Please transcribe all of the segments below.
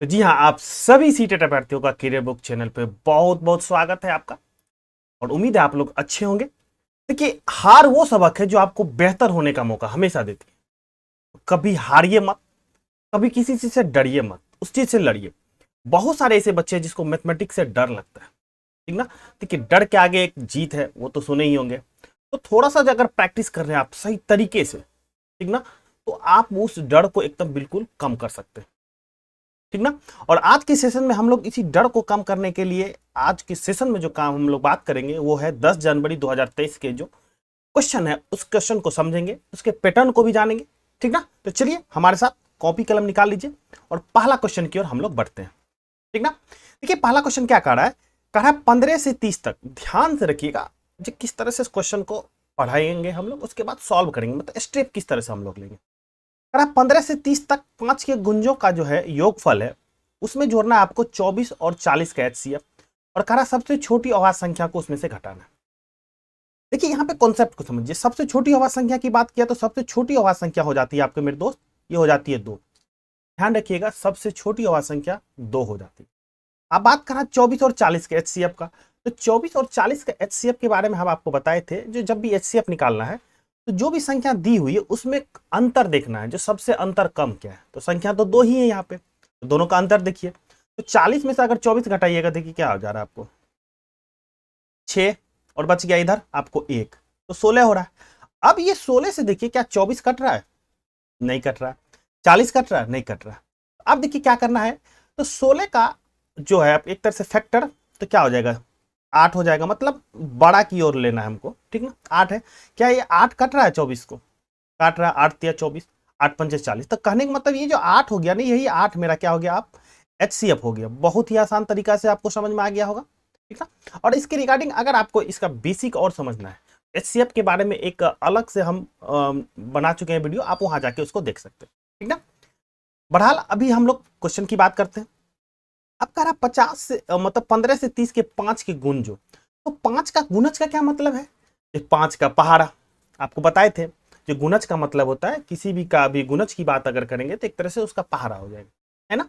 तो जी हाँ, आप सभी सीटेट अभ्यर्थियों का करियर बुक चैनल पे बहुत बहुत स्वागत है आपका। और उम्मीद है आप लोग अच्छे होंगे। देखिए, हार वो सबक है जो आपको बेहतर होने का मौका हमेशा देती है। कभी हारिए मत, कभी किसी चीज से डरिए मत, उस चीज से लड़िए। बहुत सारे ऐसे बच्चे हैं जिसको मैथमेटिक्स से डर लगता है, ठीक ना। देखिए, डर के आगे एक जीत है, वो तो सुने ही होंगे। तो थोड़ा सा अगर प्रैक्टिस कर रहे हैं आप सही तरीके से, ठीक ना, तो आप उस डर को एकदम बिल्कुल कम कर सकते हैं, ठीक ना। और आज के सेशन में हम लोग इसी डर को कम करने के लिए आज के सेशन में जो काम हम लोग बात करेंगे वो है 10 जनवरी 2023 के जो क्वेश्चन है उस क्वेश्चन को समझेंगे, उसके पैटर्न को भी जानेंगे, ठीक ना। तो चलिए हमारे साथ कॉपी कलम निकाल लीजिए और पहला क्वेश्चन की ओर हम लोग बढ़ते हैं, ठीक ना। देखिए, पहला क्वेश्चन क्या कह रहा है 15 से 30 तक। ध्यान से रखिएगा जो किस तरह से इस क्वेश्चन को पढ़ाएंगे हम लोग, उसके बाद सॉल्व करेंगे, मतलब स्टेप किस तरह से हम लोग लेंगे। अगर आप 15 से 30 तक 5 के गुंजों का जो है योगफल है, उसमें जोड़ना है आपको 24 और 40 का एचसीएफ। और कह रहा सबसे छोटी अवाज संख्या को उसमें से घटाना है। देखिए, यहाँ पे कॉन्सेप्ट को समझिए। सबसे छोटी अवाज संख्या की बात किया तो सबसे छोटी अवाज संख्या हो जाती है आपके मेरे दोस्त, ये हो जाती है 2। ध्यान रखिएगा, सबसे छोटी अवाज संख्या 2 हो जाती है। अब बात करा 24 और 40 के एचसीएफ का, तो 24 और 40 के एचसीएफ के बारे में हम आपको बताए थे, जो जब भी एचसीएफ निकालना है तो जो भी संख्या दी हुई है उसमें अंतर देखना है, जो सबसे अंतर कम क्या है। तो संख्या तो 2 ही है यहाँ पे, तो दोनों का अंतर देखिए। तो 40 में से अगर 24 घटाइएगा, देखिए क्या हो जा रहा है आपको, 6, और बच गया इधर आपको 1, तो 16 हो रहा है। अब ये 16 से देखिए क्या 24 कट रहा है? नहीं कट रहा है। 40 कट रहा है? नहीं कट रहा है। अब देखिए क्या करना है, तो 16 का जो है एक तरह से फैक्टर, तो क्या हो जाएगा, 8 हो जाएगा, मतलब बड़ा की ओर लेना है हमको, ठीक ना। 8 है, क्या ये 8 कट रहा है 24 को? काट रहा है। 8 तिया 24, 8 पंचे 40। तो कहने का मतलब ये जो 8 हो गया ना, यही 8 मेरा क्या हो गया, आप एचसीएफ हो गया। बहुत ही आसान तरीका से आपको समझ में आ गया होगा, ठीक ना। और इसके रिगार्डिंग अगर आपको इसका बेसिक और समझना है, एचसीएफ के बारे में एक अलग से हम बना चुके हैं वीडियो, आप वहां जाके उसको देख सकते हैं, ठीक ना। बहरहाल अभी हम लोग क्वेश्चन की बात करते हैं। अब कह रहा 50 से मतलब 15 से 30 के 5 के गुंजो। तो 5 का गुणज का क्या मतलब है? 5 का पहाड़ा आपको बताए थे। जो गुणज का मतलब होता है, किसी भी का भी गुणज की बात अगर करेंगे तो एक तरह से उसका पहाड़ा हो जाएगा, है ना।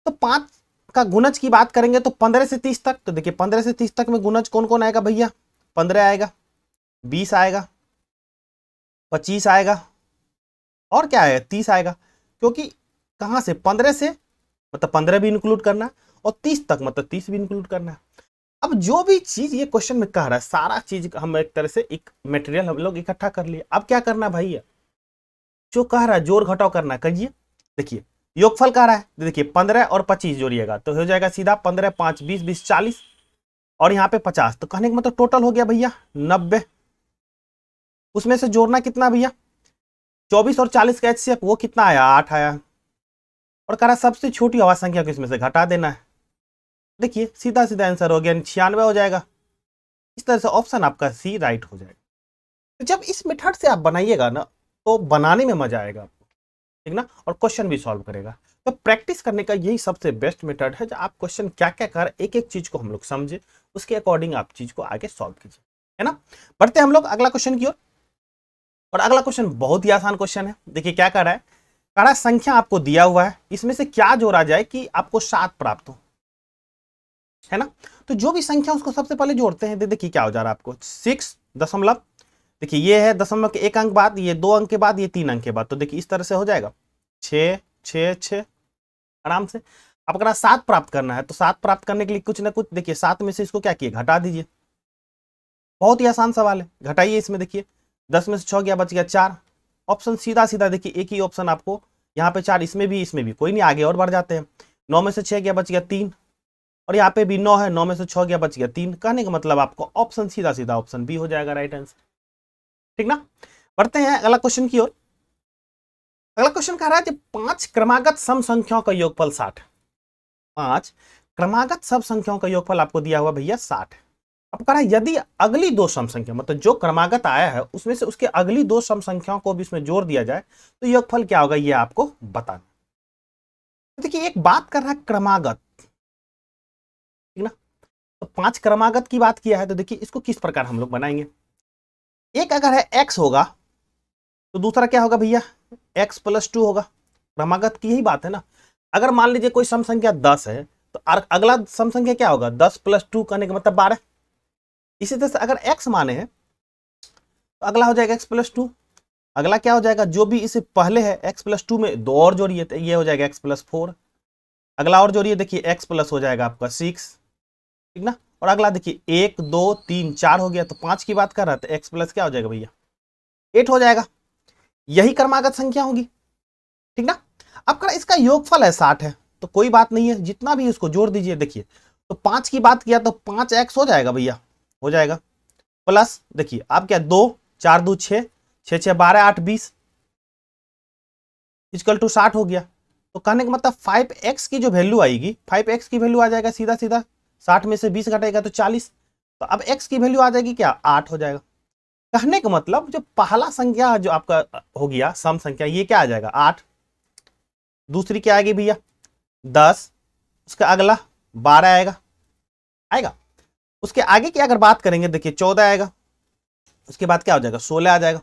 तो 5 का गुणज की बात करेंगे तो 15 से 30 तक, तो देखिए 15 से 30 तक में गुणज कौन कौन आएगा भैया? 15 आएगा, 20 आएगा, 25 आएगा, और क्या आएगा, 30 आएगा। क्योंकि कहां से 15 से, मतलब 15 भी इंक्लूड करना है, और 30 तक मतलब 30 भी इंक्लूड करना है। अब जो भी चीज ये क्वेश्चन में कह रहा है, सारा चीज हम एक तरह से एक मटेरियल हम लोग इकट्ठा कर लिए। अब क्या करना है भैया, जो कह रहा है जोड़ घटाव करना है, करिए। देखिए, योगफल कह रहा है, देखिए 15 और 25 जोड़िएगा तो हो जाएगा सीधा 15 5 20 20 40, और यहाँ पे 50। तो कहने का मतलब टोटल हो गया भैया 90। उसमें से जोड़ना कितना भैया, 24 और 40 का एचसीएफ, वो कितना आया, 8 आया। और कह रहा सबसे छोटी अवाज संख्या को इसमें से घटा देना है। देखिए सीधा सीधा आंसर हो गया, 96 हो जाएगा। इस तरह से ऑप्शन आपका सी राइट हो जाएगा। तो जब इस मेथड से आप बनाइएगा ना, तो बनाने में मजा आएगा आपको, ठीक ना, और क्वेश्चन भी सॉल्व करेगा। तो प्रैक्टिस करने का यही सबसे बेस्ट मेथड है, जब आप क्वेश्चन क्या क्या कर, एक एक चीज को हम लोग समझे, उसके अकॉर्डिंग आप चीज को आगे सॉल्व कीजिए, है ना। बढ़ते हैं हम लोग अगला क्वेश्चन की ओर। और अगला क्वेश्चन बहुत ही आसान क्वेश्चन है। देखिए क्या कर रहा है, कह रहा है संख्या आपको दिया हुआ है, इसमें से क्या जोड़ा जाए कि आपको 7 प्राप्त हो, है ना। तो जो भी संख्या उसको सबसे पहले जोड़ते हैं। देखिए क्या हो जा रहा है आपको, 6 दशमलव, देखिए ये है दशमलव के 1 अंक बाद, ये 2 अंक के बाद, ये 3 अंक के बाद। तो देखिए इस तरह से हो जाएगा 6 6 6 आराम से। अब अगर 7 प्राप्त करना है, तो 7 प्राप्त करने के लिए कुछ ना कुछ, देखिए 7 में से इसको क्या किए, घटा दीजिए। बहुत ही आसान सवाल है, घटाइए इसमें। देखिए 10 में से 6 गया, बच गया 4। ऑप्शन सीधा सीधा, देखिए एक ही ऑप्शन आपको यहाँ पे 4, इसमें भी कोई नहीं, आगे और बढ़ जाते हैं। 9 में से 6 गया, बच गया 3, और यहाँ पे भी 9 है, 9 में से 6 गया, बच गया 3। कहने का मतलब आपको ऑप्शन सीधा सीधा ऑप्शन बी हो जाएगा राइट आंसर, ठीक ना। बढ़ते हैं अगला क्वेश्चन की ओर। अगला क्वेश्चन कह रहा है कि 5 क्रमागत सम संख्याओं का योगफल 60। 5 क्रमागत सम संख्याओं का योगफल आपको दिया हुआ भैया 60 है। अब कह रहा है यदि अगली दो सम संख्या, मतलब जो क्रमागत आया है उसमें से उसके अगली दो सम संख्याओं को भी इसमें जोड़ दिया जाए तो योगफल क्या होगा, ये आपको बताना। तो देखिए एक बात कर रहा है क्रमागत, ठीक ना। तो 5 क्रमागत की बात किया है, तो देखिए इसको किस प्रकार हम लोग बनाएंगे। एक अगर है x होगा, तो दूसरा क्या होगा भैया, x + 2 होगा। क्रमागत की यही बात है ना। अगर मान लीजिए कोई सम संख्या 10 है तो अगला सम संख्या क्या होगा, 10 + 2 करने का मतलब 12। इसी तरह से अगर x माने हैं तो अगला हो जाएगा x + 2। अगला क्या हो जाएगा, जो भी इससे पहले है x + 2 में 2 और जोड़िए तो ये हो जाएगा x + 4। अगला और जोड़िए, देखिए x प्लस हो जाएगा आपका 6, ठीक ना। और अगला देखिए 1 2 3 4 हो गया, तो 5 की बात कर रहा था, x प्लस क्या हो जाएगा भैया 8 हो जाएगा। यही क्रमागत संख्या होगी, ठीक ना। अब कर इसका योगफल है 60 है, तो कोई बात नहीं है, जितना भी उसको जोड़ दीजिए। देखिए तो 5 की बात किया तो 5x हो जाएगा भैया, हो जाएगा। प्लस देखिए आप क्या 2 4 2 6 6 6 12 8 20 इक्वल टू 60 हो गया। तो कहने का मतलब 5x की जो वैल्यू आएगी, 5x की वैल्यू आ जाएगा सीधा सीधा 60 में से 20 घटेगा तो 40। तो अब x की वैल्यू आ जाएगी क्या 8 हो जाएगा। कहने का मतलब जो पहला संख्या जो आपका हो गया सम संख्या, ये क्या आ जाएगा 8। दूसरी क्या आएगी भैया 10, उसका अगला 12 आएगा आएगा। उसके आगे की अगर बात करेंगे देखिए 14 आएगा, उसके बाद क्या हो जाएगा 16 आ जाएगा,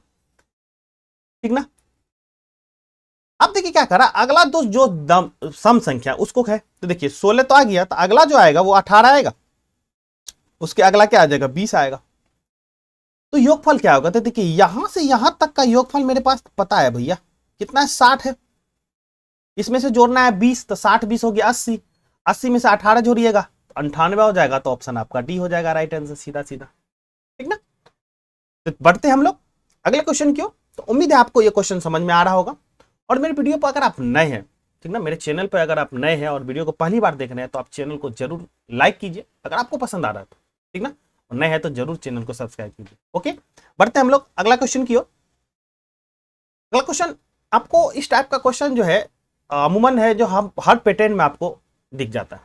ठीक ना। अब देखिए क्या करा, अगला तो जो सम संख्या उसको है, तो देखिए 16 तो आ गया, तो अगला जो आएगा वो 18 आएगा, उसके अगला क्या आ जाएगा 20 आएगा। तो योगफल क्या होगा, तो देखिए यहां से यहां तक का योगफल मेरे पास पता है भैया कितना है 60 है। इसमें से जोड़ना है 20, तो 60 20 हो गया 80, 80 में से 18 जोड़िएगा तो 98 हो जाएगा। तो ऑप्शन आपका डी हो जाएगा राइट आंसर, सीधा सीधा, ठीक ना। तो बढ़ते हम लोग अगले क्वेश्चन की ओर। तो उम्मीद है आपको ये क्वेश्चन समझ में आ रहा होगा। और मेरे वीडियो पर अगर आप नए हैं, ठीक ना, मेरे चैनल पर अगर आप नए हैं और वीडियो को पहली बार देख रहे हैं तो आप चैनल को जरूर लाइक कीजिए अगर आपको पसंद आ रहा है तो, ठीक ना। और नए हैं तो जरूर चैनल को सब्सक्राइब कीजिए। ओके, बढ़ते हैं हम लोग अगला क्वेश्चन की ओर। अगला क्वेश्चन आपको इस टाइप का क्वेश्चन जो है अमूमन है, जो हम हर पैटर्न में आपको दिख जाता है,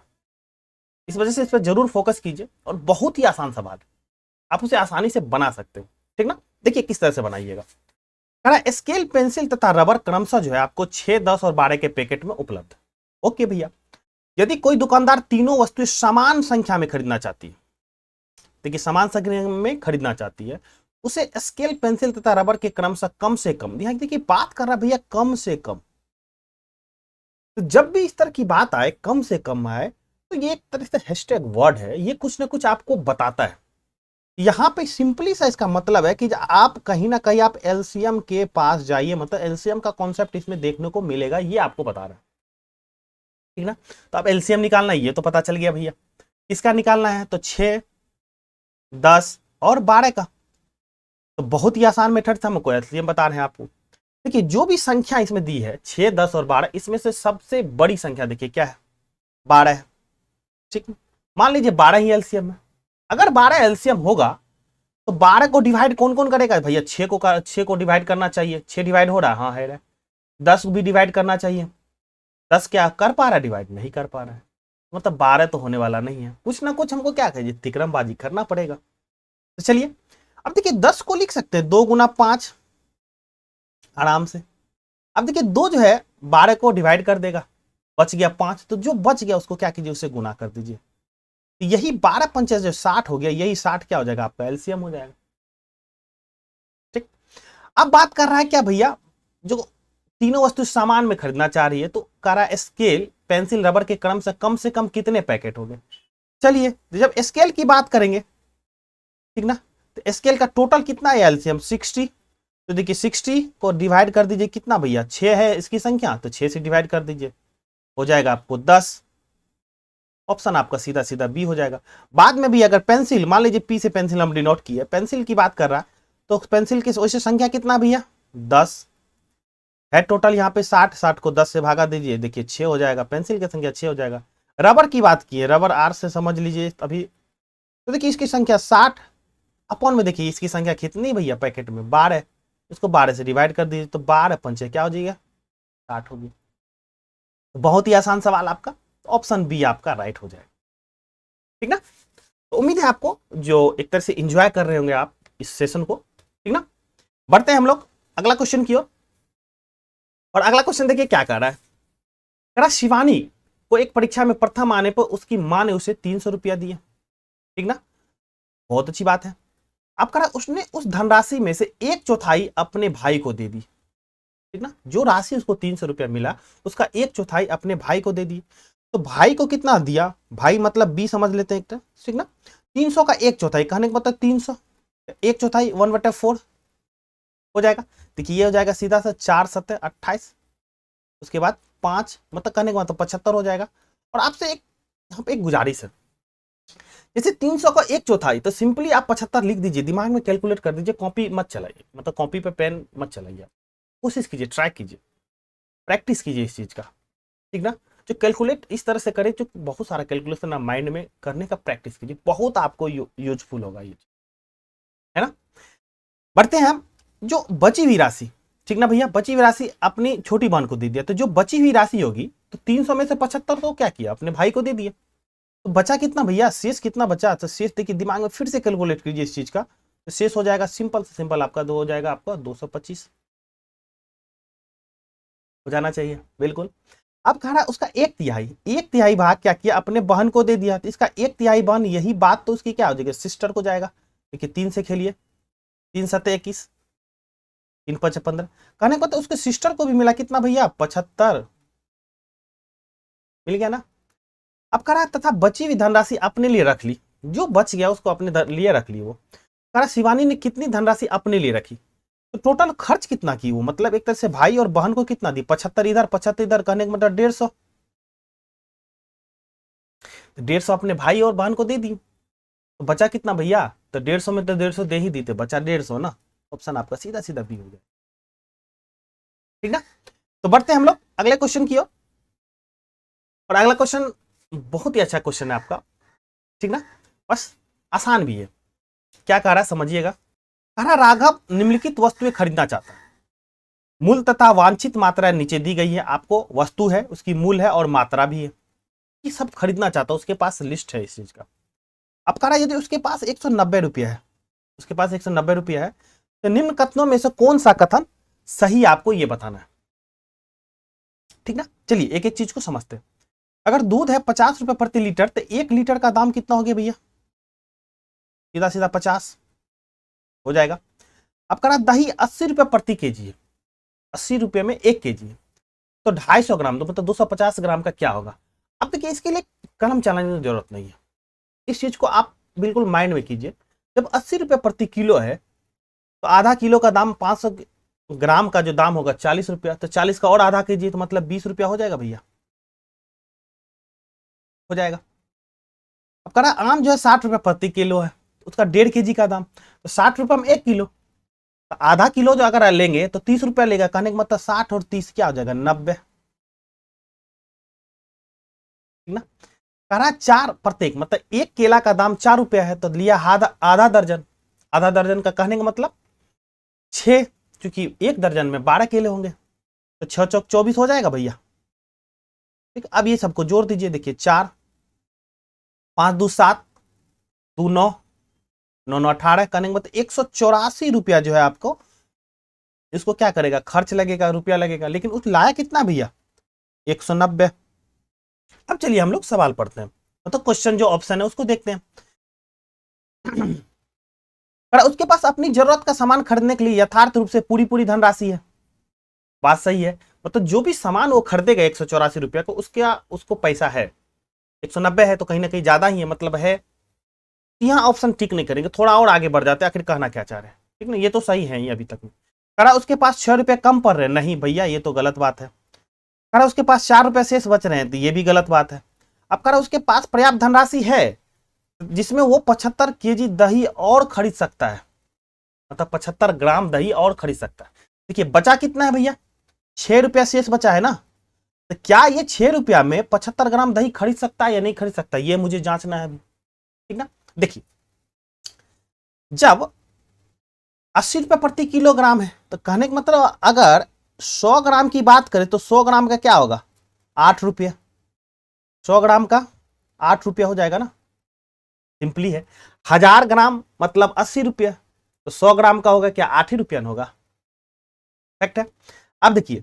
इस वजह से इस पर जरूर फोकस कीजिए। और बहुत ही आसान सवाल, आप उसे आसानी से बना सकते हो, ठीक ना। देखिए किस तरह से बनाइएगा। स्केल पेंसिल तथा रबर क्रमशः जो है आपको 6 10 और 12 के पैकेट में उपलब्ध है। ओके भैया, यदि कोई दुकानदार तीनों वस्तुएं समान संख्या में खरीदना चाहती है, देखिए समान संख्या में खरीदना चाहती है, उसे स्केल पेंसिल तथा रबर के क्रमशः कम से कम, देखिए बात कर रहा भैया कम से कम। तो जब भी इस तरह की बात आए, कम से कम आए, तो ये एक तरह से हैशटैग वर्ड है, ये कुछ ना कुछ आपको बताता है। यहां पे सिंपली सा इसका मतलब है कि आप कहीं ना कहीं आप एलसीएम के पास जाइए, मतलब एलसीएम का कॉन्सेप्ट इसमें देखने को मिलेगा, ये आपको बता रहा है, ठीक ना। तो आप एलसीएम निकालना, ये तो पता चल गया भैया। किसका निकालना है, तो 6 10 और 12 का। तो बहुत ही आसान मेथड से हमको एलसीएम बता रहे हैं आपको। देखिए जो भी संख्या इसमें दी है 6 10 और 12, इसमें से सबसे बड़ी संख्या देखिए क्या है 12 है, ठीक। मान लीजिए 12 ही एलसीएम है। अगर 12 एलसीएम होगा तो 12 को डिवाइड कौन कौन करेगा भैया, 6 को डिवाइड करना चाहिए, 6 डिवाइड हो रहा है, हाँ है। 10 भी डिवाइड करना चाहिए, 10 क्या कर पा रहा है डिवाइड, नहीं कर पा रहा है, मतलब 12 तो होने वाला नहीं है। कुछ ना कुछ हमको क्या कहिए तिकड़मबाजी करना पड़ेगा। तो चलिए अब देखिए 10 को लिख सकते हैं 2 गुना 5 आराम से। अब देखिए 2 जो है 12 को डिवाइड कर देगा, बच गया 5, तो जो बच गया उसको क्या कीजिए उसे गुना कर दीजिए। यही 12 पंचे जो 60 हो गया, यही 60 क्या हो जाएगा आपका एलसीएम हो जाएगा, ठीक। अब बात कर रहा है क्या भैया, जो तीनों वस्तु सामान में खरीदना चाह रही है, तो कह रहा है स्केल पेंसिल रबर के क्रम से कम कितने पैकेट हो गए। चलिए जब स्केल की बात करेंगे, ठीक ना, तो स्केल का टोटल कितना है एलसीएम 60। तो देखिए 60 को डिवाइड कर दीजिए कितना भैया, 6 है इसकी संख्या, तो 6 से डिवाइड कर दीजिए, हो जाएगा आपको 10। ऑप्शन आपका सीधा सीधा बी हो जाएगा। बाद में भी अगर पेंसिल, मान लीजिए पी से पेंसिल हम डिनोट किए, पेंसिल की बात कर रहा है, तो पेंसिल की वैसे संख्या कितना भैया 10 है टोटल, यहाँ पे 60, 60 को 10 से भागा दीजिए, देखिए 6 हो जाएगा, पेंसिल की संख्या 6 हो जाएगा। रबर की बात की है, रबर आर से समझ लीजिए अभी, तो देखिए इसकी संख्या 60 अपॉन में, देखिए इसकी संख्या कितनी भैया पैकेट में 12, इसको 12 से डिवाइड कर दीजिए, तो 12 पंचे क्या हो जाएगा 60 होगी। तो बहुत ही आसान सवाल आपका, ऑप्शन बी आपका राइट हो जाएगा, ठीक ना। तो उम्मीद है आपको जो एक तरह से एंजॉय कर रहे होंगे आप इस सेशन को, ठीक ना। बढ़ते हैं हम लोग अगला क्वेश्चन की ओर। और अगला क्वेश्चन देखिए क्या कर रहा है, कह रहा शिवानी को एक परीक्षा में प्रथम आने पर उसकी मां ने उसे 300 रुपया दिए, ठीक ना, बहुत अच्छी बात है। अब कह रहा उसने उस धनराशि में से 1/4 अपने भाई को दे दी। ठीक ना। जो राशि उसको 300 रुपया मिला उसका 1/4 अपने भाई को दे दिए। तो भाई को कितना दिया, भाई मतलब 20 समझ लेते हैं एक, ठीक ना। 300 का 1/4 कहने का मतलब 300, 1/4 1/4 हो जाएगा। देखिए ये हो जाएगा सीधा सा 4 7 28, उसके बाद 5 मतलब कहने का मतलब 75 हो जाएगा। और आपसे एक यहाँ पे एक गुजारिश है, जैसे 300 का 1/4 तो सिंपली आप 75 लिख दीजिए, दिमाग में कैलकुलेट कर दीजिए, कॉपी मत चलाइए, मतलब कॉपी पे पेन मत चलाइए, कोशिश कीजिए, ट्राई कीजिए, प्रैक्टिस कीजिए इस चीज का, ठीक ना। जो कैलकुलेट इस तरह से करें, जो बहुत सारा कैलकुलेशन आप माइंड में करने का प्रैक्टिस कीजिए, बहुत आपको यूजफुल होगा ये, है ना। बढ़ते हैं हम, जो बची हुई राशि, ठीक ना भैया, बची हुई राशि अपनी छोटी बहन को दे दिया, तो जो बची हुई राशि होगी तो 300 में से 75 तो क्या किया, अपने भाई को दे दिया। तो बचा कितना भैया, शेष कितना बचा, तो शेष देखिए दिमाग में फिर से कैलकुलेट कीजिए इस चीज का, तो शेष हो जाएगा सिंपल से सिंपल आपका दो हो जाएगा आपका 225 हो जाना चाहिए बिल्कुल। अब कह रहा है उसका 1/3 भाग क्या किया, अपने बहन को दे दिया, तो इसका 1/3 बहन, यही बात तो उसकी क्या हो जाएगी, सिस्टर को जाएगा। देखिए 3 से खेलिए, 3 7 21, 3 5 15, कहने को तो उसके सिस्टर को भी मिला कितना भैया, 75 मिल गया ना। अब कह रहा है तथा बची हुई धनराशि अपने लिए रख ली, जो बच गया उसको अपने लिए रख ली। वो कह रहा शिवानी ने कितनी धनराशि अपने लिए रखी, तो टोटल खर्च कितना की वो, मतलब एक तरह से भाई और बहन को कितना दी, 75 इधर 75 इधर, कहने का मतलब 150, 150 अपने भाई और बहन को दे दी, तो बचा कितना भैया, तो 150 में तो 150 दे ही दी, तो बचा 150 ना, ऑप्शन आपका सीधा सीधा बी हो गया, ठीक ना। तो बढ़ते हैं हम लोग अगले क्वेश्चन की ओर, और अगला क्वेश्चन बहुत ही अच्छा क्वेश्चन है आपका, ठीक ना, बस आसान भी है। क्या कह रहा है समझिएगा, कह रहा राघव निम्नलिखित वस्तुएं खरीदना चाहता है, मूल तथा वांछित मात्रा नीचे दी गई है, आपको वस्तु है उसकी मूल है और मात्रा भी है, ये सब खरीदना चाहता है, उसके पास लिस्ट है इस चीज का। अब कह रहा है यदि उसके पास 190 रुपया है, उसके पास 190 रुपया है, तो निम्न कथनों में से कौन सा कथन सही आपको ये बताना है, ठीक ना। चलिए एक एक चीज को समझते हैं। अगर दूध है 50 रुपए प्रति लीटर, तो 1 लीटर का दाम कितना हो गया भैया, सीधा सीधा 50 हो जाएगा। अब कह रहा दही 80 रुपए प्रति केजी है, 80 रुपए में 1 केजी है, तो 250 ग्राम, तो मतलब 250 ग्राम का क्या होगा। अब देखिए इसके लिए कलम चलाने की जरूरत नहीं है, इस चीज को आप बिल्कुल माइंड में कीजिए। जब 80 रुपए प्रति किलो है, तो आधा किलो का दाम 500 ग्राम का जो दाम होगा 40 रुपया, तो 40 का और आधा केजी तो मतलब 20 रुपया हो जाएगा भैया, हो जाएगा। अब कह रहा आम जो है 60 रुपये प्रति किलो है, उसका 1.5 केजी का दाम, तो 60 रुपये में 1 किलो, तो आधा किलो जो अगर लेंगे तो 30 रुपया लेगा, कहने का मतलब 60 और 30 क्या हो जाएगा 90, ठीक ना। कह रहा 4 प्रत्येक, मतलब एक केला का दाम 4 रुपया है, तो लिया आधा दर्जन, आधा दर्जन का कहने का मतलब 6, क्योंकि एक दर्जन में 12 केले होंगे, तो 6 चौक 24 हो जाएगा भैया, ठीक। अब ये सबको जोड़ दीजिए, देखिए 4 5 2 7 2 9 9 9 18, कहने का मतलब 184 रुपया जो है आपको इसको क्या करेगा, खर्च लगेगा, रुपया लगेगा, लेकिन उस लाया कितना भैया 190। अब चलिए हम लोग सवाल पढ़ते हैं, मतलब क्वेश्चन जो ऑप्शन है उसको देखते हैं। पर उसके पास अपनी जरूरत का सामान खरीदने के लिए यथार्थ रूप से पूरी पूरी धनराशि है, बात सही है, मतलब जो भी सामान वो खरीदेगा 184 रुपया को, उसको पैसा है, 190 है तो कहीं ना कहीं ज्यादा ही है, मतलब है। यहाँ ऑप्शन टिक नहीं करेंगे, थोड़ा और आगे बढ़ जाते हैं, आखिर कहना क्या चाह रहे हैं, ठीक ना, ये तो सही है ही अभी तक में। करा उसके पास 6 रुपए कम पड़ रहे हैं, नहीं भैया ये तो गलत बात है। करा उसके पास 4 रुपए शेष बच रहे हैं, तो ये भी गलत बात है। अब करा उसके पास पर्याप्त धनराशि है जिसमें वो 75 केजी दही और खरीद सकता है, मतलब 75 ग्राम दही और खरीद सकता है। देखिए बचा कितना है भैया, 6 रुपया शेष बचा है ना, तो क्या ये 6 रुपया में 75 ग्राम दही खरीद सकता है या नहीं खरीद सकता, ये मुझे जांचना है, ठीक ना। देखिए जब 80 रुपये प्रति किलोग्राम है, तो कहने का मतलब अगर 100 ग्राम की बात करें तो 100 ग्राम का क्या होगा 8 रुपये, 100 ग्राम का 8 रुपया हो जाएगा ना, सिंपली है। 1000 ग्राम मतलब 80 रुपया, तो 100 ग्राम का होगा क्या 8 ही रुपया होगा, फैक्ट है। अब देखिए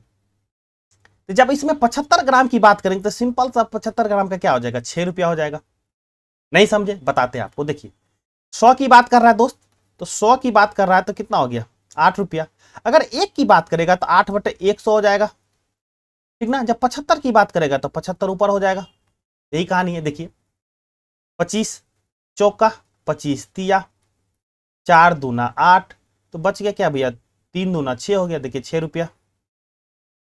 तो जब इसमें 75 ग्राम की बात करेंगे तो सिंपल सा 75 ग्राम का क्या हो जाएगा 6 रुपया हो जाएगा। नहीं समझे बताते हैं आपको, देखिए 100 की बात कर रहा है दोस्त, तो 100 की बात कर रहा है तो कितना हो गया 8 रुपया, अगर 1 की बात करेगा तो 8/100 हो जाएगा, ठीक ना। जब 75 की बात करेगा तो 75 ऊपर हो जाएगा। यही कहानी है। देखिए 25 चौका 25 तिया, 4 दूना 8, तो बच गया क्या भैया, 3 दूना 6 हो गया। देखिए 6 रुपया।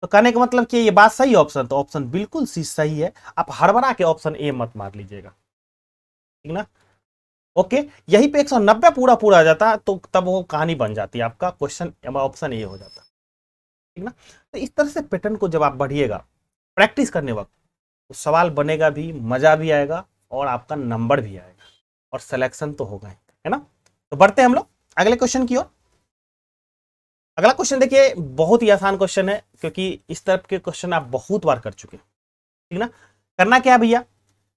तो कहने का मतलब कि ये बात सही है ऑप्शन, तो ऑप्शन बिल्कुल सी सही है। आप हड़बड़ा के ऑप्शन ए मत मार लीजिएगा, ठीक ना। ओके, यही पे 190 पूरा पूरा आ जाता तो तब वो कहानी बन जाती है, आपका क्वेश्चन ऑप्शन ए हो जाता, ठीक ना। तो इस तरह से पैटर्न को जब आप बढ़िएगा प्रैक्टिस करने वक्त, तो सवाल बनेगा भी, मजा भी आएगा और आपका नंबर भी आएगा और सिलेक्शन तो होगा ही, है ना। तो बढ़ते हैं हम लोग अगले क्वेश्चन की ओर। अगला क्वेश्चन देखिए बहुत ही आसान क्वेश्चन है, क्योंकि इस तरह के क्वेश्चन आप बहुत बार कर चुके हैं, ठीक ना। करना क्या है भैया,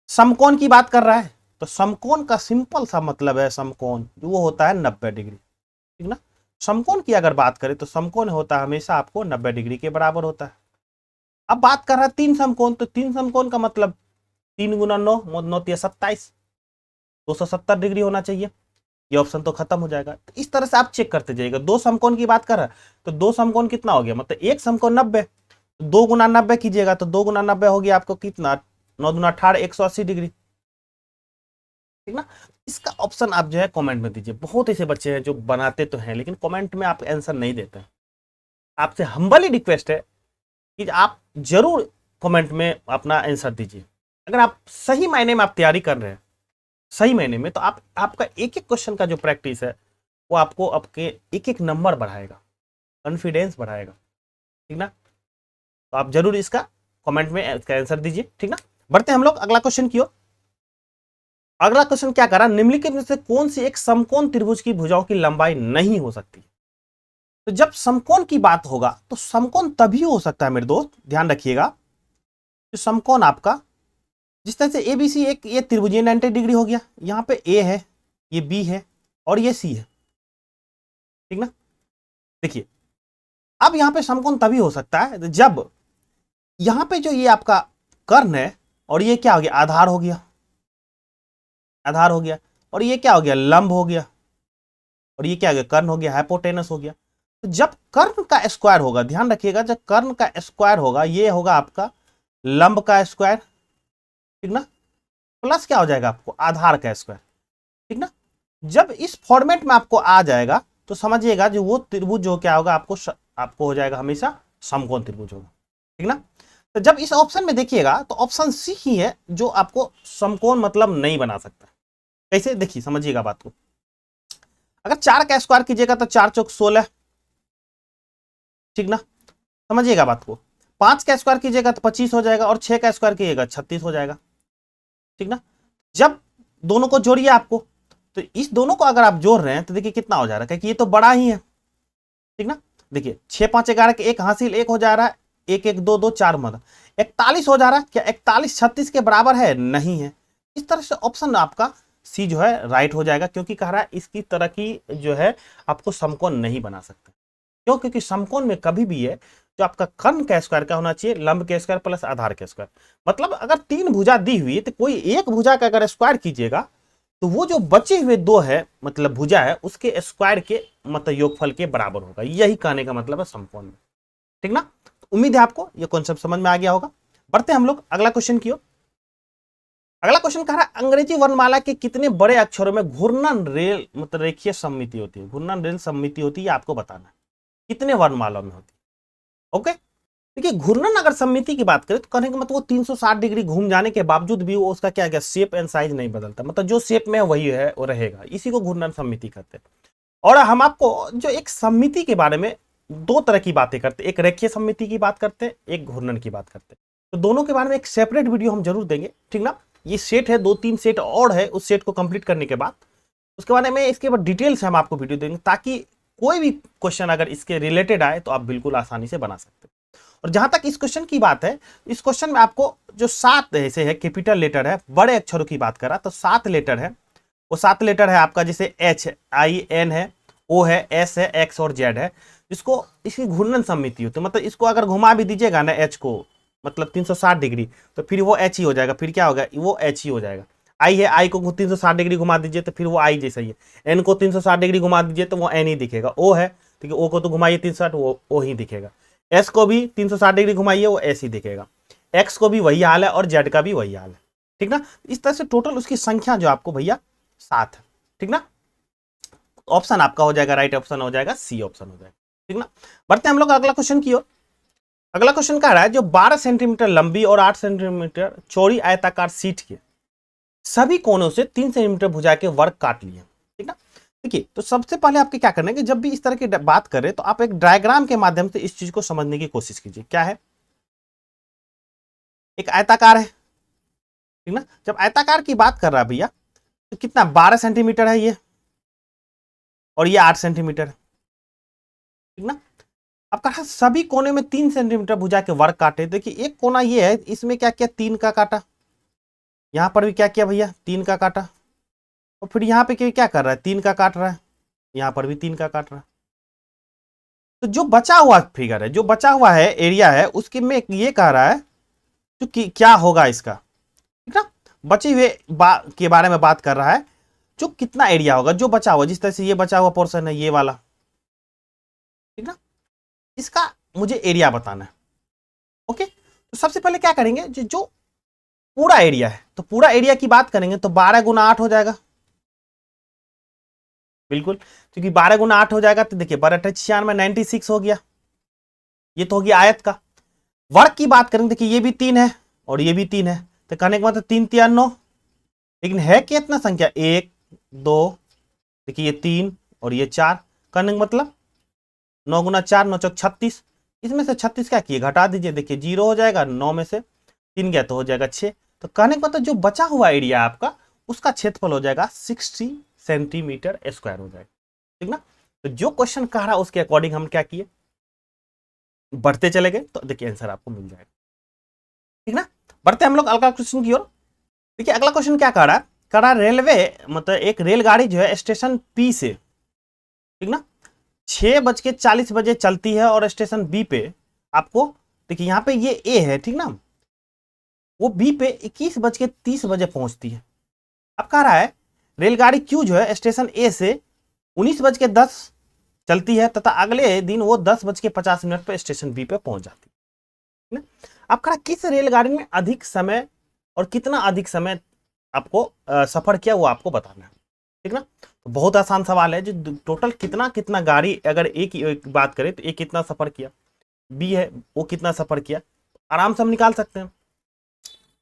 समकोण की बात कर रहा है, तो समकोण का सिंपल सा मतलब है, समकोण वो होता है 90 डिग्री, ठीक ना। समकोण की अगर बात करें तो समकोण होता है हमेशा आपको 90 डिग्री के बराबर होता है। अब बात कर रहा है 3 समकोण, तो 3 समकोण का मतलब 3 गुना 9, 9 तिया 27, 270 डिग्री होना चाहिए। ये ऑप्शन तो खत्म हो जाएगा। तो इस तरह से आप चेक करते जाइएगा। 2 समकोण की बात कर रहा है तो 2 समकोण कितना हो गया, मतलब एक समकोण 90, 2 गुना 90 कीजिएगा तो 2 गुना 90 हो गया आपको कितना, 9 दूना 18, 180 डिग्री, ठीक ना। इसका ऑप्शन आप जो है कमेंट में दीजिए। बहुत ऐसे बच्चे हैं जो बनाते तो हैं लेकिन कमेंट में आप आंसर नहीं देते हैं। आपसे हम्बली रिक्वेस्ट है कि आप जरूर कमेंट में अपना आंसर दीजिए। अगर आप सही मायने में आप तैयारी कर रहे हैं, सही मायने में, तो आप आपका एक एक क्वेश्चन का जो प्रैक्टिस है वो आपको आपके एक एक नंबर बढ़ाएगा, कॉन्फिडेंस बढ़ाएगा, ठीक ना। तो आप जरूर इसका कमेंट में इसका आंसर दीजिए, ठीक ना। बढ़ते हैं हम लोग अगला क्वेश्चन की ओर। अगला क्वेश्चन क्या करा, निम्नलिखित में से कौन सी एक समकोण त्रिभुज की भुजाओं की लंबाई नहीं हो सकती। तो जब समकोण की बात होगा तो समकोण तभी हो सकता है मेरे दोस्त, ध्यान रखिएगा। तो समकोण आपका जिस तरह से एबीसी एक ये त्रिभुजीय 90 डिग्री हो गया, यहां पे ए है, ये बी है और ये सी है, ठीक ना। देखिए अब यहां पे समकोण तभी हो सकता है जब यहां पे जो ये आपका कर्ण है और ये क्या हो गया, आधार हो गया, आधार हो गया, और ये क्या हो गया, लंब हो गया, और ये क्या हो गया, कर्ण हो गया, हाइपोटेनस हो गया। तो जब कर्ण का स्क्वायर होगा, ध्यान रखिएगा, जब कर्ण का स्क्वायर होगा ये होगा आपका लंब का स्क्वायर, ठीक ना, प्लस क्या हो जाएगा आपको, आधार का स्क्वायर, ठीक ना। जब इस फॉर्मेट में आपको आ जाएगा तो समझिएगा जो वो त्रिभुज जो क्या होगा आपको हो जाएगा हमेशा समकोण त्रिभुज होगा, ठीक ना। तो जब इस ऑप्शन में देखिएगा तो ऑप्शन सी ही है जो आपको समकोण मतलब नहीं बना सकता। कैसे, देखिए समझिएगा बात को। अगर 4 का स्क्वायर कीजिएगा तो 4 चौक 16, ठीक ना, समझिएगा बात को। 5 का स्क्वायर कीजिएगा तो 25 हो जाएगा और 6 का स्क्वायर कीजिएगा 36 हो जाएगा, ठीक ना। जब दोनों को जोड़िए आपको, तो इस दोनों को अगर आप जोड़ रहे हैं तो देखिए कितना हो जा रहा है, क्योंकि ये तो बड़ा ही है, ठीक ना। देखिए 6 5 11 के एक हासिल, एक हो जा रहा है, 1 1 2 2 4 मत 41 हो जा रहा है। क्या 41 36 के बराबर है, नहीं है। इस तरह से ऑप्शन आपका सी जो है राइट हो जाएगा, क्योंकि कह रहा है इसकी तरह की जो है आपको समकोण नहीं बना सकते। क्यों, क्योंकि समकोण में कभी भी है जो आपका कर्ण का स्क्वायर क्या होना चाहिए, लंब के स्क्वायर प्लस आधार के स्क्वायर। मतलब अगर 3 भुजा दी हुई है तो कोई एक भुजा का अगर स्क्वायर कीजिएगा तो वो जो बचे हुए 2 है मतलब भुजा है उसके स्क्वायर के मतलब योगफल के बराबर होगा। यही कहने का मतलब है समकोण में, ठीक ना। उम्मीद है आपको ये कॉन्सेप्ट समझ में आ गया होगा। बढ़ते हैं हम लोग अगला क्वेश्चन की ओर। अगला क्वेश्चन कह रहा है अंग्रेजी वर्णमाला के कितने बड़े अक्षरों में घूर्णन रेल मतलब रेखीय सममिति होती है, घूर्णन रेल सममिति होती है, आपको बताना है कितने वर्णमाला में होती है। ओके, देखिए घूर्णन अगर सममिति की बात करें तो कहने का मतलब वो 360 डिग्री घूम जाने के बावजूद भी वो उसका क्या क्या शेप एंड साइज नहीं बदलता, मतलब जो शेप में वही है वो रहेगा, इसी को घूर्णन सममिति कहते हैं। और हम आपको जो एक सममिति के बारे में 2 तरह की बातें करते हैं, एक रेखीय सममिति की बात करते हैं, एक घूर्णन की बात करते हैं। तो दोनों के बारे में एक सेपरेट वीडियो हम जरूर देंगे, ठीक ना। ये सेट है 2-3 सेट और है, उस सेट को कंप्लीट करने के बाद उसके बारे में इसके बाद डिटेल से हम आपको वीडियो देंगे, ताकि कोई भी क्वेश्चन अगर इसके रिलेटेड आए तो आप बिल्कुल आसानी से बना सकते हैं। और जहां तक इस क्वेश्चन की बात है, इस क्वेश्चन में आपको जो 7 ऐसे है कैपिटल लेटर है, बड़े अक्षरों की बात करा तो 7 लेटर है, वो 7 लेटर है आपका, जैसे एच आई एन है, ओ है, एस है, एक्स और जेड है। इसको इसकी घूर्णन सममिति होती है, मतलब इसको अगर घुमा भी दीजिएगा ना एच को मतलब 360 डिग्री तो फिर वो एच ही हो जाएगा, फिर क्या होगा वो एच ही हो जाएगा। आई है, आई को 360 डिग्री घुमा दीजिए तो फिर वो आई जैसा ही है। एन को 360 डिग्री घुमा दीजिए तो वो एन ही दिखेगा। ओ है ठीक है, ओ को तो घुमाइए 360, वो ओ ही दिखेगा। एस को भी 360 डिग्री घुमाइए, वो ऐसे ही दिखेगा। एक्स को भी वही हाल है और जेड का भी वही हाल है, ठीक ना। इस तरह से टोटल उसकी संख्या जो आपको भैया 7 है, ठीक ना। ऑप्शन आपका हो जाएगा, राइट ऑप्शन हो जाएगा, सी ऑप्शन हो जाएगा, ठीक ना। बढ़ते हैं हम लोग अगला क्वेश्चन की ओर। अगला क्वेश्चन कह रहा है जो 12 सेंटीमीटर लंबी और 8 सेंटीमीटर चौड़ी आयताकार सीट के सभी कोनों से 3 सेंटीमीटर भुजा के वर्ग काट लिए, ठीक ना। देखिए, तो सबसे पहले आपके क्या करना है कि जब भी इस तरह की बात करें तो आप एक डायग्राम के माध्यम से इस चीज को समझने की कोशिश कीजिए। क्या है, एक आयताकार है, ठीक ना। जब आयताकार की बात कर रहा है भैया तो कितना 12 सेंटीमीटर है ये, और ये 8 सेंटीमीटर है, ठीक ना। अब कहा सभी कोने में 3 सेंटीमीटर भुजा के वर्ग काटे। देखिए एक कोना ये है, इसमें क्या किया, 3 का काटा, यहां पर भी क्या किया भैया, 3 का काटा, और फिर यहाँ पे क्या कर रहा है, 3 का काट रहा है, यहां पर भी 3 का काट रहा है। तो जो बचा हुआ फिगर है, जो बचा हुआ है एरिया है, उसके में ये कह रहा है जो कि क्या होगा इसका, ठीक ना। बचे हुए के बारे में बात कर रहा है, जो कितना एरिया होगा जो बचा हुआ, जिस तरह से ये बचा हुआ पोर्शन है ये वाला, ठीक ना, इसका मुझे एरिया बताना है। ओके, तो सबसे पहले क्या करेंगे, जो पूरा एरिया है, तो पूरा एरिया की बात करेंगे तो 12 गुना 8 हो जाएगा, बिल्कुल, क्योंकि 12 गुना 8 हो जाएगा तो देखिए 12 96 96 हो गया, ये तो होगी आयत का। वर्ग की बात करेंगे, देखिए ये भी 3 है और ये भी 3 है, तो कहने के मतलब 3 3 9, लेकिन है कितना संख्या, 1 2, देखिए ये 3 और ये 4, कहने का मतलब 9 गुना 4 9 चौक 36, इसमें से 36 क्या किए, घटा दीजिए, देखिए 0 हो जाएगा, 9 में से 3 गया तो हो जाएगा 6, तो कहने का मतलब जो बचा हुआ एरिया आपका उसका क्षेत्रफल हो जाएगा 60 सेंटीमीटर स्क्वायर हो जाएगा, ठीक ना। तो जो क्वेश्चन कह रहा है उसके अकॉर्डिंग हम क्या किए, बढ़ते चले गए, तो देखिए आंसर आपको मिल जाएगा, ठीक ना। बढ़ते हम लोग अगला क्वेश्चन की ओर। देखिए अगला क्वेश्चन क्या कह रहा है, कह रहा है रेलवे मतलब एक रेलगाड़ी जो है स्टेशन पी से, ठीक ना, 6:40 चलती है और स्टेशन बी पे आपको, देखिए यहाँ पे ये ए है, ठीक ना, वो बी पे 21:30 पहुंचती है। अब कह रहा है रेलगाड़ी क्यू जो है स्टेशन ए से 19:10 चलती है तथा अगले दिन वो 10:50 पर स्टेशन बी पे पहुंच जाती है। अब कह रहा किस रेलगाड़ी में अधिक समय और कितना अधिक समय आपको सफर किया वो आपको बताना है, ठीक ना। तो बहुत आसान सवाल है, जो टोटल कितना कितना गाड़ी, अगर ए की बात करें तो ए कितना सफर किया, बी है वो कितना सफर किया, आराम से हम निकाल सकते हैं,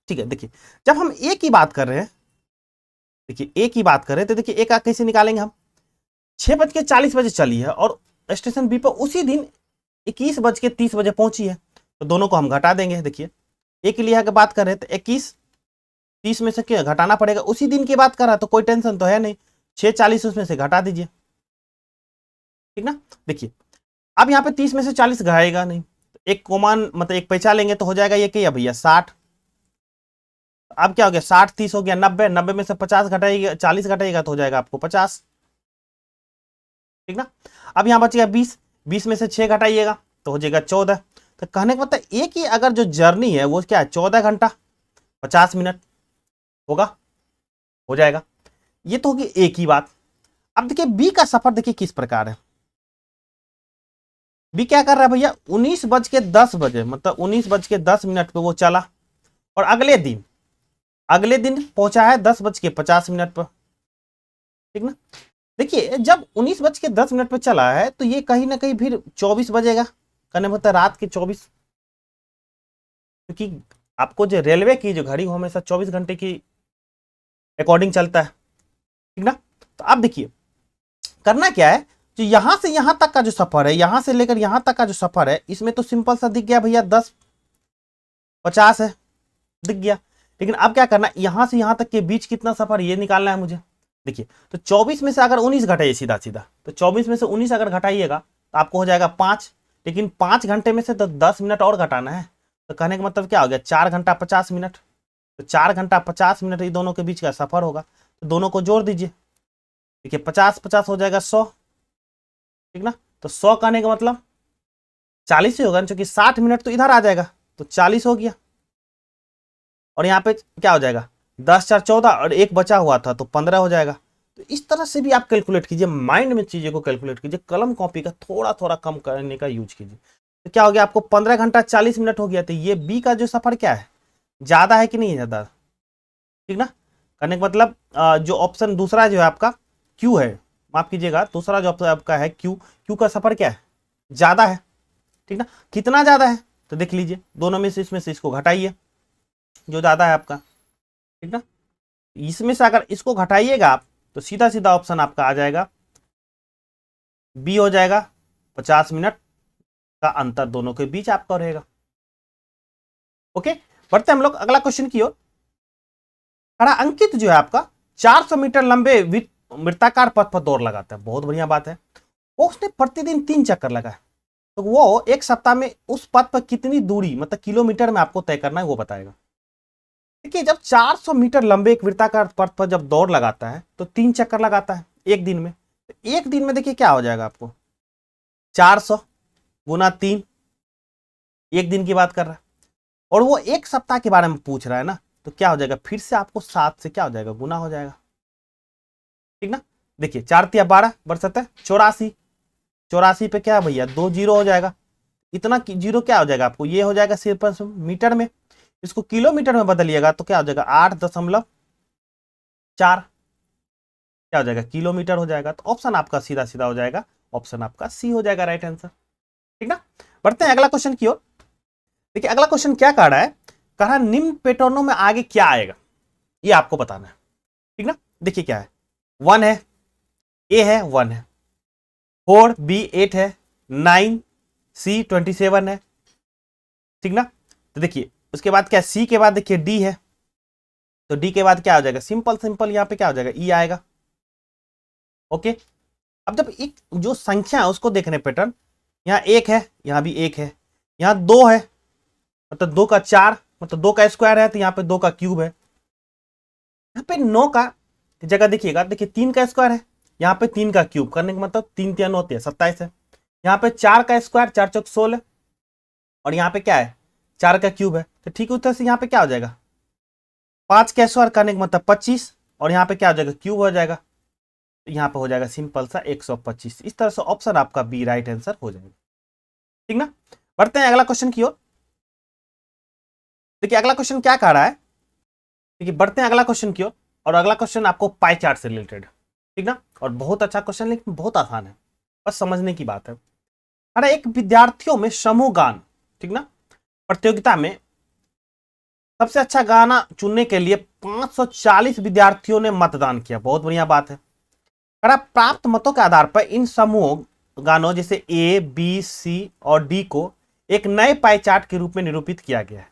ठीक है। देखिए जब हम ए की बात कर रहे हैं, देखिए ए की बात करें तो देखिए ए का कैसे निकालेंगे हम, 6:40 चली है और स्टेशन बी पर उसी दिन 21:30 पहुंची है, तो दोनों को हम घटा देंगे। देखिए ए के लिए अगर बात करें तो 21:30 में से क्या घटाना पड़ेगा, उसी दिन की बात कर रहा है तो कोई टेंशन तो है नहीं, 6:40 उसमें से घटा दीजिए, ठीक ना। देखिए अब यहाँ पे 30 में से 40 घटाएगा नहीं, एक कॉमन मतलब एक पैसा लेंगे तो हो जाएगा ये क्या भैया 60, अब क्या हो गया 60 30 हो गया 90, 90 में से 50 घटाइएगा, 40 घटाइएगा तो हो जाएगा आपको 50, ठीक ना। अब यहाँ बच गया 20, 20 में से 6 घटाइएगा तो हो जाएगा 14, तो कहने का मतलब एक ही अगर जो जर्नी है वो क्या है 14 घंटा 50 मिनट होगा, हो जाएगा। ये तो होगी एक ही बात। अब देखिए बी का सफर देखिए किस प्रकार है, बी क्या कर रहा है भैया 19:10 मतलब 19:10 पे वो चला और अगले दिन पहुंचा है 10:50 पर, ठीक ना। देखिए जब 19:10 पे चला है तो ये कहीं ना कहीं फिर 24 बजेगा, कहने मतलब रात के 24, क्योंकि आपको जो रेलवे की जो घड़ी वो हमेशा 24 घंटे की अकॉर्डिंग चलता है, ठीक ना। तो अब देखिए करना क्या है, जो यहां से यहां तक का जो सफर है, यहां से लेकर यहां तक का जो सफर है, इसमें तो सिंपल सा दिख गया भैया 10:50 है, दिख गया। लेकिन अब क्या करना, यहां से यहां तक के बीच कितना सफर ये निकालना है मुझे। देखिए तो 24 में से अगर 19 घटाइए सीधा सीधा, तो 24 में से 19 अगर घटाइएगा तो आपको हो जाएगा 5, लेकिन 5 घंटे में से तो 10 मिनट और घटाना है, तो कहने का मतलब क्या हो गया 4 घंटा 50 मिनट, तो 4 घंटा 50 मिनट ये दोनों के बीच का सफर होगा, तो दोनों को जोड़ दीजिए, देखिए 50 50 हो जाएगा 100, ठीक ना। तो 100 कहने का मतलब 40 ही होगा, क्योंकि 60 मिनट तो इधर आ जाएगा, तो 40 हो गया, और यहाँ पे क्या हो जाएगा 10 4 14 और एक बचा हुआ था तो 15 हो जाएगा, तो इस तरह से भी आप कैलकुलेट कीजिए, माइंड में चीजें को कैलकुलेट कीजिए, कलम कॉपी का थोड़ा थोड़ा कम करने का यूज कीजिए। तो क्या हो गया, आपको 15 घंटा 40 मिनट हो गया। तो ये बी का जो सफर क्या है, ज्यादा है कि नहीं है ज्यादा, ठीक ना। करने का मतलब जो ऑप्शन दूसरा जो है आपका क्यू है, माफ कीजिएगा, दूसरा जो आपका है क्यू, क्यू का सफर क्या है, ज्यादा है, ठीक ना। कितना ज्यादा है, तो देख लीजिए दोनों में से इसको घटाइए, जो ज्यादा है आपका, ठीक ना। इसमें से अगर इसको घटाइएगा आप, तो सीधा सीधा ऑप्शन आपका आ जाएगा बी हो जाएगा। 50 मिनट का अंतर दोनों के बीच आपका रहेगा। ओके, बढ़ते हम लोग अगला क्वेश्चन की ओर। खड़ा अंकित जो है आपका 400 मीटर लंबे वृत्ताकार पथ पर दौड़ लगाता है, बहुत बढ़िया बात है। वो उसने प्रतिदिन 3 चक्कर लगाए, तो वो एक सप्ताह में उस पथ पर कितनी दूरी, मतलब किलोमीटर में आपको तय करना है, वो बताएगा। देखिए, जब 400 मीटर लंबे एक वृत्ताकार पथ पर जब दौड़ लगाता है तो 3 चक्कर लगाता है एक दिन में। तो एक दिन में देखिए क्या हो जाएगा आपको, 400 गुना 3, एक दिन की बात कर रहा है। और वो एक सप्ताह के बारे में पूछ रहा है ना, तो क्या हो जाएगा, फिर से आपको 7 से क्या हो जाएगा, गुना हो जाएगा, ठीक ना। देखिए 4 तिया 12 बरसत है 84, 84 पे क्या है भैया, 2 जीरो हो जाएगा। इतना जीरो क्या हो जाएगा आपको, ये हो जाएगा सिर्फ मीटर में। इसको किलोमीटर में बदलिएगा तो क्या हो जाएगा, 8.4 क्या हो जाएगा, किलोमीटर हो जाएगा। तो ऑप्शन आपका सीधा सीधा हो जाएगा, ऑप्शन आपका सी हो जाएगा राइट आंसर, ठीक ना। बढ़ते हैं अगला क्वेश्चन की ओर। देखिए अगला क्वेश्चन क्या कह रहा है, कह रहा निम्न पैटर्नों में आगे क्या आएगा, ये आपको बताना है, ठीक ना। देखिए क्या है, 1 है, ए है 1 है, 4 बी 8 है, 9 सी 27 है, ठीक ना। तो देखिए उसके बाद क्या, सी के बाद देखिए डी है, तो डी के बाद क्या हो जाएगा, सिंपल सिंपल यहां पे क्या हो जाएगा, ई आएगा। ओके, अब जब एक जो संख्या है उसको देखने पैटर्न, यहां 1 है, यहां भी 1 है, यहां 2 है, मतलब 2 का 4, मतलब 2 का स्क्वायर है, तो यहां पे 2 का क्यूब है। यहां पे 9 का जगह देखिएगा, देखिए 3 का स्क्वायर है, यहां पे 3 का क्यूब, करने का मतलब 3 3 होते हैं 27 है। यहाँ पे 4 का स्क्वायर, 4 चौक 16, और यहाँ पे क्या है, 4 का क्यूब है। तो ठीक उस तरह से यहाँ पे क्या हो जाएगा, 5 का स्क्वायर करने का मतलब 25, और यहाँ पे क्या हो जाएगा, क्यूब हो जाएगा। तो यहाँ पे हो जाएगा सिंपल सा 125। इस तरह से ऑप्शन आपका बी राइट आंसर हो जाएगा, ठीक ना। बढ़ते हैं अगला क्वेश्चन की ओर। देखिए अगला क्वेश्चन क्या कह रहा है, देखिए बढ़ते हैं अगला क्वेश्चन की ओर। और अगला क्वेश्चन आपको पाई चार्ट से रिलेटेड, ठीक ना। और बहुत अच्छा क्वेश्चन, लेकिन बहुत आसान है, बस समझने की बात है। अरे एक विद्यार्थियों में समूह गान, ठीक ना, प्रतियोगिता में सबसे अच्छा गाना चुनने के लिए 540 विद्यार्थियों ने मतदान किया, बहुत बढ़िया बात है। अगर प्राप्त मतों के आधार पर इन समूह गानों जैसे ए बी सी और डी को एक नए पाई चार्ट के रूप में निरूपित किया गया है।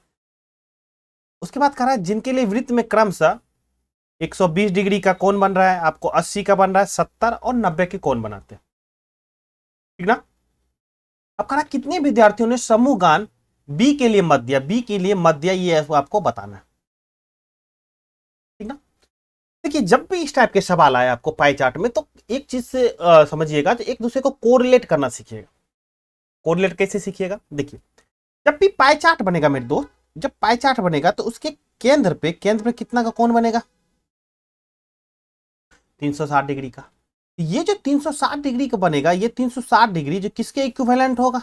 उसके बाद कह रहा है जिनके लिए वृत्त में क्रमशः 120 डिग्री का कोण बन रहा है, आपको 80 का बन रहा है, 70 और 90 के कोण बनाते हैं, ठीक ना। अब कह रहा कितने विद्यार्थियों ने समूह गान बी के लिए मत दिया, बी के लिए मत दिया, ये आपको बताना है, ठीक ना। देखिए जब भी इस टाइप के सवाल आए आपको पाई चार्ट में, तो एक चीज से समझिएगा, तो एक दूसरे को कोरिलेट करना सीखिएगा। कोरिलेट कैसे सीखिएगा, देखिए जब भी पाई चार्ट बनेगा मेरे दोस्त, जब पाई चार्ट बनेगा तो उसके केंद्र पे कितना का कोण बनेगा, 360 डिग्री का। ये जो 360 डिग्री का बनेगा, ये 360 डिग्री जो किसके इक्विवेलेंट होगा,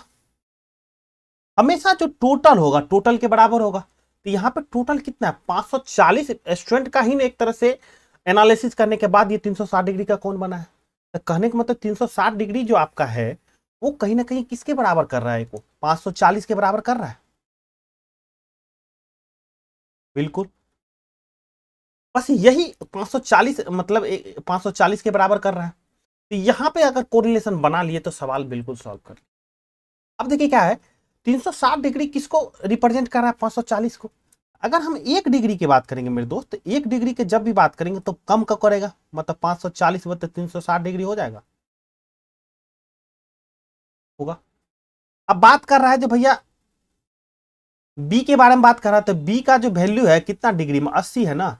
हमेशा जो टोटल होगा टोटल के बराबर होगा। तो यहाँ पे टोटल कितना है, 540 स्टूडेंट का ही एक तरह से एनालिसिस करने के बाद ये 360 डिग्री का कोण बना है। तो कहने का मतलब 360 डिग्री जो आपका है वो कहीं ना कहीं किसके बराबर कर रहा है, को 540 के बराबर कर रहा है, बिल्कुल। बस यही 540 मतलब 540 के बराबर कर रहा है। तो यहां पे अगर कोरिलेशन बना लिए तो सवाल बिल्कुल सॉल्व कर लिया। अब देखिए क्या है, 360 डिग्री किसको रिप्रेजेंट कर रहा है, 540 को। अगर हम 1 डिग्री की बात करेंगे मेरे दोस्त, तो 1 डिग्री की जब भी बात करेंगे तो कम का करेगा, मतलब 540 बटे 360 डिग्री हो जाएगा, होगा। अब बात कर रहा है जो भैया बी के बारे में बात कर रहा है, तो बी का जो वैल्यू है कितना डिग्री में, 80 है ना,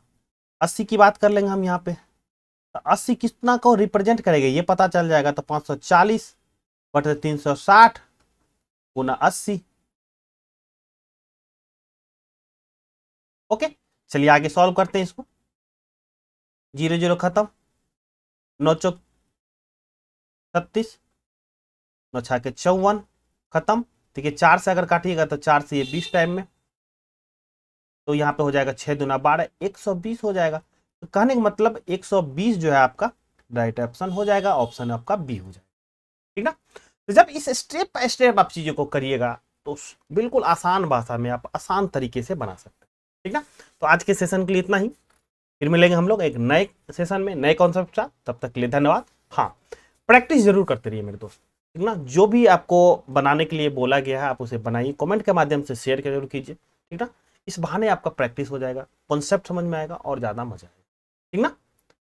80 की बात कर लेंगे हम यहाँ पे। तो 80 कितना को रिप्रेजेंट करेगा ये पता चल जाएगा, तो 540 बटे 360 गुना 80। ओके, चलिए आगे सॉल्व करते हैं इसको। 0 0 खत्म, 9 चौक 36, 9 छाके 54, खत्म। ठीक है, 4 से अगर काटिएगा तो 4 से ये 20 टाइम में, तो यहाँ पे हो जाएगा 6 दूना 12, 120 हो जाएगा। तो कहने का मतलब 120 जो है आपका राइट ऑप्शन हो जाएगा, ऑप्शन आपका बी हो जाएगा। ठीक ना। तो जब इस स्टेप बाय स्टेप आप चीजों को करिएगा तो बिल्कुल आसान भाषा में आप आसान तरीके से बना सकते हैं। ठीक ना। तो आज के सेशन के लिए इतना ही, फिर मिलेंगे हम लोग एक नए सेशन में नए कॉन्सेप्ट के साथ। तब तक के लिए धन्यवाद। हाँ, प्रैक्टिस जरूर करते रहिए मेरे दोस्त। ठीक ना, जो भी आपको बनाने के लिए बोला गया है आप उसे बनाइए, कमेंट के माध्यम से शेयर जरूर कीजिए। ठीक ना, इस बहाने आपका प्रैक्टिस हो जाएगा, कॉन्सेप्ट समझ में आएगा और ज्यादा मजा आएगा। ठीक ना।